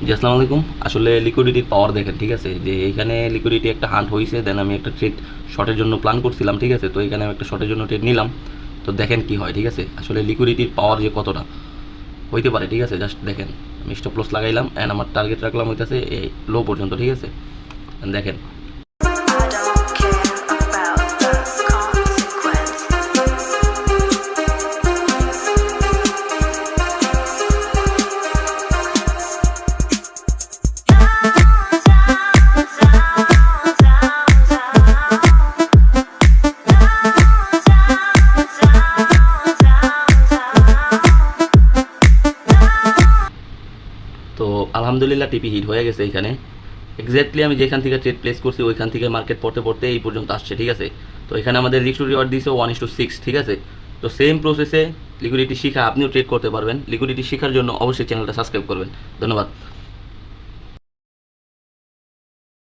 জি আসসালামু আলাইকুম। আসলে লিকুইডিটির পাওয়ার দেখেন, ঠিক আছে? যে এখানে লিকুইডিটি একটা হান্ট হইছে, দেন আমি একটা ট্রেড শর্টের জন্য প্ল্যান করছিলাম, ঠিক আছে? তো এখানে আমি একটা শর্টের জন্য ট্রেড নিলাম। তো দেখেন কি হয়, ঠিক আছে? আসলে লিকুইডিটির পাওয়ার যে কতটা হইতে পারে, ঠিক আছে? জাস্ট দেখেন, আমি স্টপ লস লাগাইলাম অ্যান্ড আমার টার্গেট রাখলাম হইতেছে এই লো পর্যন্ত, ঠিক আছে? And দেখেন তো আলহামদুলিল্লাহ টিপি হিট হয়ে গেছে এখানে। এক্স্যাক্টলি আমি যেখান থেকে ট্রেড প্লেস করছি ওইখান থেকে মার্কেট পড়তে পড়তে এই পর্যন্ত আসছে, ঠিক আছে? তো এখানে আমাদের রিস্ক টু রিওয়ার্ড দিয়েছে 1:6, ঠিক আছে? তো সেম প্রসেসে লিকুইডিটি শিখা আপনিও ট্রেড করতে পারবেন। লিকুইডিটি শেখার জন্য অবশ্যই চ্যানেলটা সাবস্ক্রাইব করবেন। ধন্যবাদ।